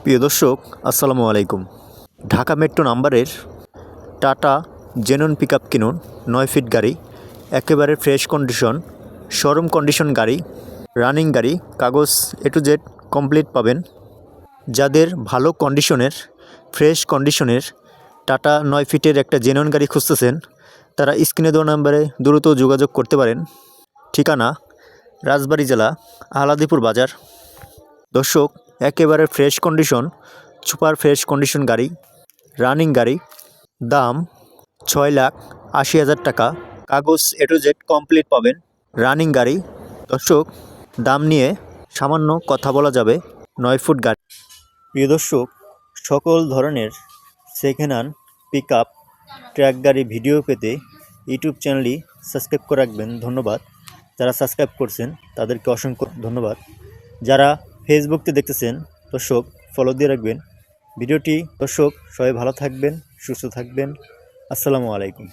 প্রিয় দর্শক, আসসালামু আলাইকুম। ঢাকা মেট্রো নাম্বারের টাটা জেনন পিকআপ কিনুন। 9 ফিট গাড়ি, একেবারে ফ্রেশ কন্ডিশন, শোরুম কন্ডিশন গাড়ি, রানিং গাড়ি, কাগজ এ টু জেড কমপ্লিট পাবেন। যাদের ভালো কন্ডিশনের, ফ্রেশ কন্ডিশনের টাটা 9 ফিটের একটা জেনন গাড়ি খুঁজতেছেন, তারা স্ক্রিনে দেওয়া নাম্বারে দ্রুত যোগাযোগ করতে পারেন। ঠিকানা রাজবাড়ী জেলা, আহলাদীপুর বাজার। দর্শক, একেবারে fresh condition, super fresh condition গাড়ি, রানিং গাড়ি, দাম 6,80,000 টাকা, কাগজ এ টু জেড কমপ্লিট পাবেন। রানিং গাড়ি। দর্শক, দাম নিয়ে সামান্য কথা বলা যাবে। 9 ফুট গাড়ি। প্রিয় দর্শক, সকল ধরনের second hand pick up, truck গাড়ি ভিডিও পেতে ইউটিউব চ্যানেলটি সাবস্ক্রাইব করে রাখবেন। ধন্যবাদ। যারা সাবস্ক্রাইব করছেন তাদেরকে অসংখ্য ধন্যবাদ। যারা ফেসবুকতে দেখতেছেন, দর্শক ফলো দিয়ে রাখবেন ভিডিওটি। দর্শক, সবাই ভালো থাকবেন, সুস্থ থাকবেন। আসসালামু আলাইকুম।